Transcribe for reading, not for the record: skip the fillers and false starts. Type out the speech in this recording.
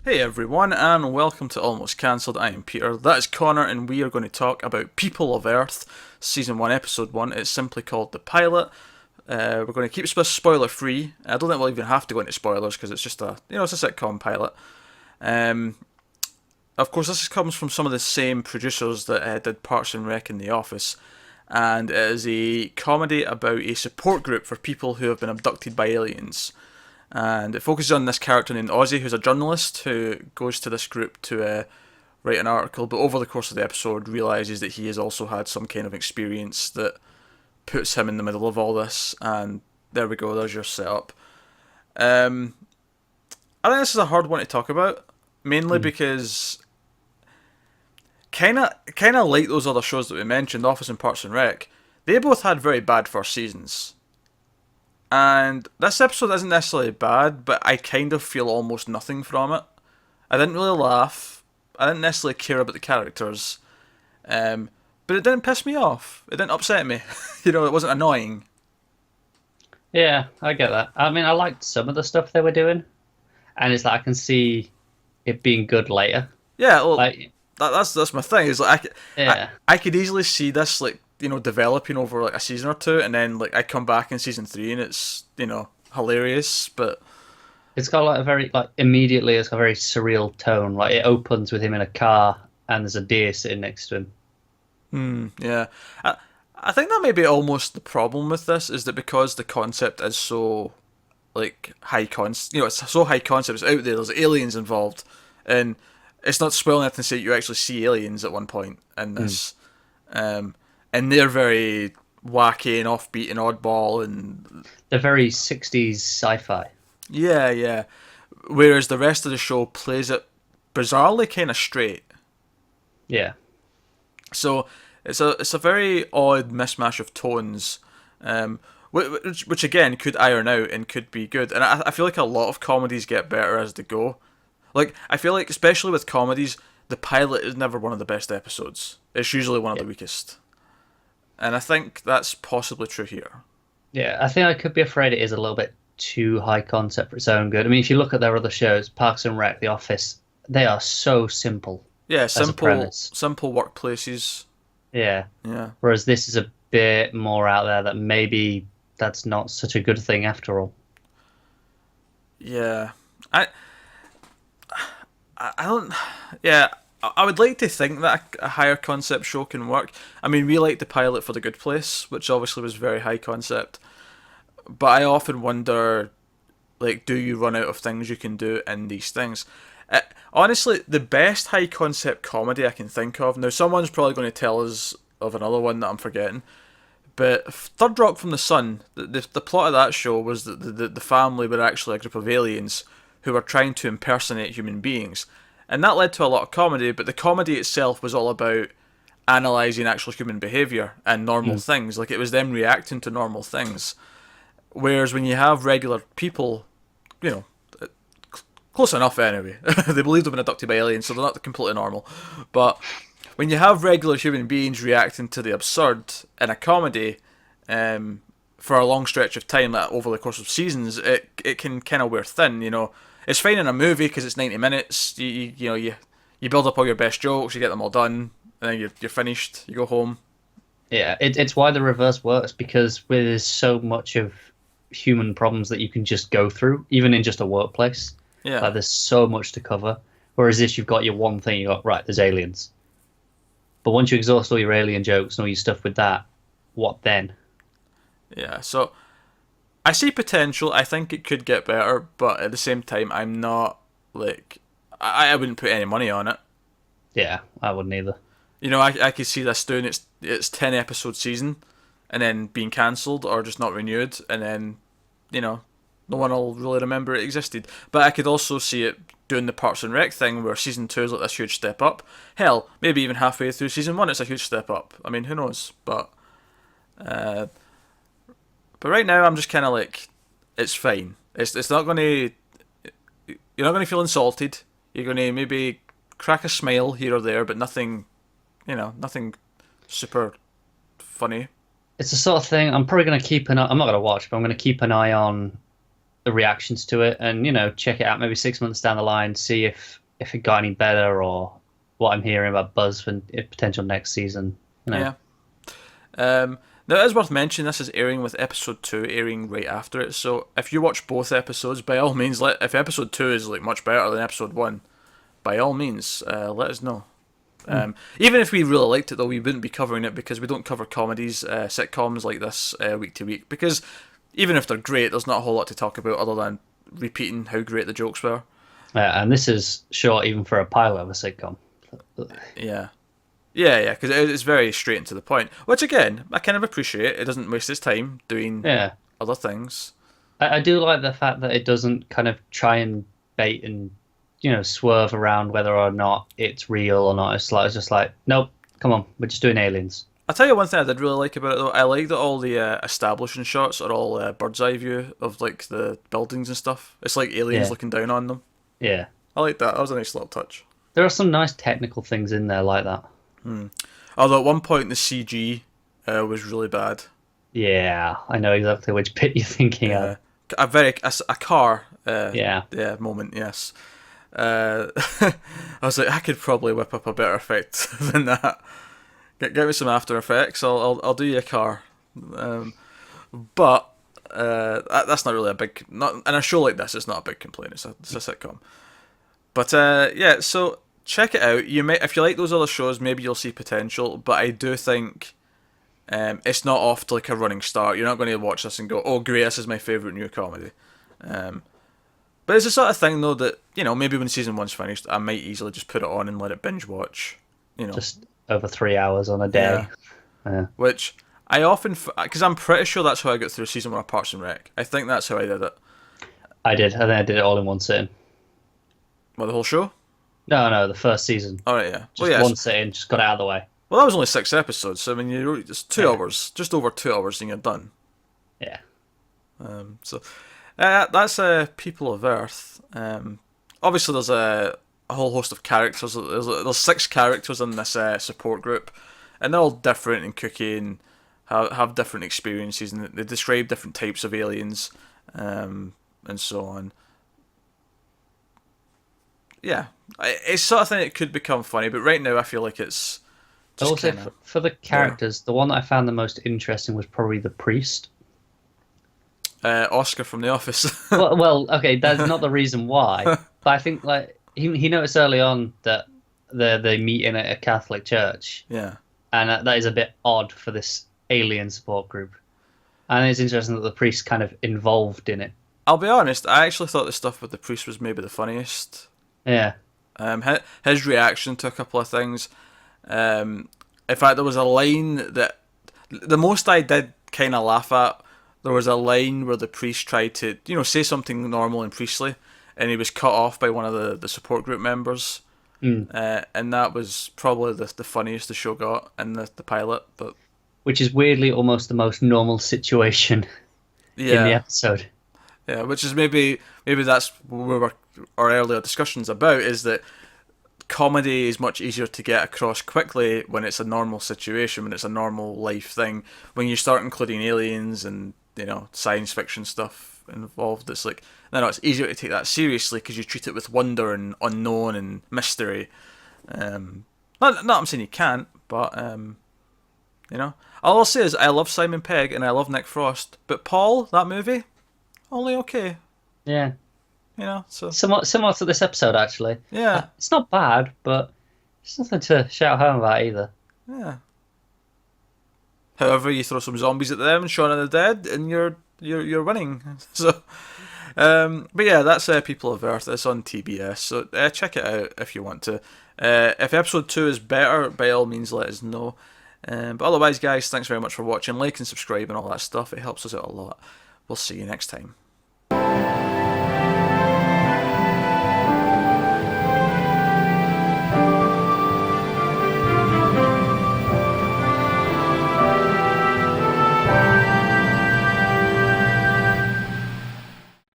Hey everyone, and welcome to Almost Cancelled. I am Peter, that is Connor, and we are going to talk about People of Earth, Season 1, Episode 1. It's simply called The Pilot. We're going to keep this spoiler free. I don't think we'll even have to go into spoilers because it's just it's a sitcom pilot. Um, of course, this comes from some of the same producers that did Parks and Rec and The Office, and it is a comedy about a support group for people who have been abducted by aliens. And it focuses on this character named Ozzy, who's a journalist who goes to this group to write an article, but over the course of the episode realizes that he has also had some kind of experience that puts him in the middle of all this. And there we go, there's your setup. Um, I think this is a hard one to talk about, mainly Mm. because kind of like those other shows that we mentioned, Office and Parks and Rec, they both had very bad first seasons. And this episode isn't necessarily bad, but I kind of feel almost nothing from it. I didn't really laugh. I didn't necessarily care about the characters. Um, but it didn't piss me off. It didn't upset me. It wasn't annoying. Yeah, I get that. I mean, I liked some of the stuff they were doing, and it's like I can see it being good later. Yeah, well, Like, that's my thing. Is like yeah, I could easily see this developing over like a season or two, and then like I come back in season 3 and it's hilarious. But it's got like a very immediately it's got a very surreal tone. Like it opens with him in a car, and there's a deer sitting next to him. yeah, I think that may be almost the problem with this is that because the concept is so like it's so high concept, it's out there. There's aliens involved, and it's not spoiling anything to say you actually see aliens at one point in Mm. this, and they're very wacky and offbeat and oddball, and They're very 60s sci-fi. yeah. Whereas the rest of the show plays it bizarrely kind of straight. Yeah, So it's a very odd mismatch of tones, um, which again could iron out and could be good. And I feel like a lot of comedies get better as they go. Like I feel like especially with comedies, the pilot is never one of the best episodes. It's usually one of yeah, the weakest, and I think that's possibly true here. yeah. I think I could be afraid it is a little bit too high concept for its own good. I mean, if you look at their other shows, Parks and Rec, The Office, they are so simple Yeah, as a premise. simple workplaces. Yeah. Yeah, Whereas this is a bit more out there that maybe that's not such a good thing after all. yeah. I I don't. Yeah, I would like to think that a higher concept show can work. I mean, we liked the pilot for The Good Place, which obviously was very high concept. But I often wonder, like, do you run out of things you can do in these things? Honestly, the best high concept comedy I can think of. Now, someone's probably going to tell us of another one that I'm forgetting. But Third Rock from the Sun, the plot of that show was that the family were actually a group of aliens who were trying to impersonate human beings. And that led to a lot of comedy, but the comedy itself was all about analysing actual human behaviour and normal Mm. things. Like it was them reacting to normal things. Whereas when you have regular people, you know, close enough anyway. They believe they've been abducted by aliens, so they're not completely normal. But when you have regular human beings reacting to the absurd in a comedy, for a long stretch of time, like over the course of seasons, it can kind of wear thin. It's fine in a movie because it's 90 minutes. You build up all your best jokes, you get them all done, and then you're finished. You go home. Yeah, it's why the reverse works because there's so much of human problems that you can just go through, even in just a workplace. Yeah, Like there's so much to cover. Whereas this, you've got your one thing. You got right. There's aliens. But once you exhaust all your alien jokes and all your stuff with that, what then? yeah. So I see potential. I think it could get better, but at the same time, I'm not like I wouldn't put any money on it. Yeah, I wouldn't either. I could see this doing its 10 episode season, and then being cancelled or just not renewed, and then you know no one will really remember it existed. But I could also see it doing the Parks and Rec thing, where season 2 is like this huge step up. Hell, maybe even halfway through season 1, it's a huge step up. I mean, who knows? Uh, but right now, I'm just kind of like, it's fine. It's not going to. You're not going to feel insulted. You're going to maybe crack a smile here or there, but nothing. Nothing super funny. It's the sort of thing I'm probably going to keep an eye. I'm not going to watch, but I'm going to keep an eye on the reactions to it, and check it out maybe 6 months down the line, see if it got any better or what I'm hearing about buzz for potential next season. Yeah. Now, it is worth mentioning this is airing with episode 2 airing right after it, so if you watch both episodes, by all means, if episode 2 is like much better than episode 1, by all means, let us know. Even if we really liked it, though, we wouldn't be covering it because we don't cover comedies, sitcoms like this week to week, because even if they're great, there's not a whole lot to talk about other than repeating how great the jokes were. And this is short even for a pilot of a sitcom. Yeah. Yeah, because it's very straight and to the point. Which, again, I kind of appreciate. It doesn't waste its time doing other things. I do like the fact that it doesn't kind of try and bait and, swerve around whether or not it's real or not. It's just like, nope, come on, we're just doing aliens. I'll tell you one thing I did really like about it, though. I like that all the establishing shots are all bird's eye view of, like, the buildings and stuff. It's like aliens looking down on them. Yeah. I like that. That was a nice little touch. There are some nice technical things in there like that. Although at one point the CG was really bad. Yeah, I know exactly which bit you're thinking of. A car. Yeah, moment. Yes. I was like, I could probably whip up a better effect than that. Get me some After Effects. I'll do you a car. But that's not really a big. Not in a show like this. It's not a big complaint. It's a sitcom. But so check it out. You may, if you like those other shows, maybe you'll see potential. But I do think it's not off to like a running start. You're not going to watch this and go, "Oh, great! This is my favorite new comedy." But it's the sort of thing though that maybe when season 1's finished, I might easily just put it on and let it binge watch. Just over 3 hours on a day. Yeah. Which I often, because I'm pretty sure that's how I got through season 1 of Parks and Rec. I think that's how I did it. I think I did it all in one sitting. What, the whole show? No, the first season. All right, yeah. Just one sitting, just got it out of the way. Well, that was only 6 episodes, so I mean, it's 2 hours, just over 2 hours, and you're done. Yeah. That's People of Earth. Obviously, there's a whole host of characters. There's 6 characters in this support group, and they're all different and kooky and have different experiences, and they describe different types of aliens, and so on. Yeah, it's sort of thing that could become funny, but right now I feel like it's just also for the characters, the one that I found the most interesting was probably the priest. Oscar from The Office. well, okay, that's not the reason why, but I think like he noticed early on that they meet in a Catholic church. Yeah, and that is a bit odd for this alien support group, and it's interesting that the priest kind of involved in it. I'll be honest, I actually thought the stuff with the priest was maybe the funniest. Yeah. His reaction to a couple of things. In fact, there was a line that the most I did kind of laugh at. There was a line where the priest tried to, say something normal and priestly, and he was cut off by one of the support group members. And that was probably the funniest the show got in the pilot. But which is weirdly almost the most normal situation in the episode. Yeah, which is maybe that's where our earlier discussions about, is that comedy is much easier to get across quickly when it's a normal situation, when it's a normal life thing. When you start including aliens and science fiction stuff involved, it's like it's easier to take that seriously because you treat it with wonder and unknown and mystery. Not I'm saying you can't, but all I'll say is I love Simon Pegg and I love Nick Frost, but Paul, that movie, only okay. Yeah. So somewhat similar to this episode, actually. Yeah. It's not bad, but it's nothing to shout home about either. Yeah. However, you throw some zombies at them and Shaun of the Dead, and you're winning. So, but yeah, that's People of Earth. It's on TBS, so check it out if you want to. If episode 2 is better, by all means, let us know. But otherwise, guys, thanks very much for watching. Like and subscribe and all that stuff. It helps us out a lot. We'll see you next time.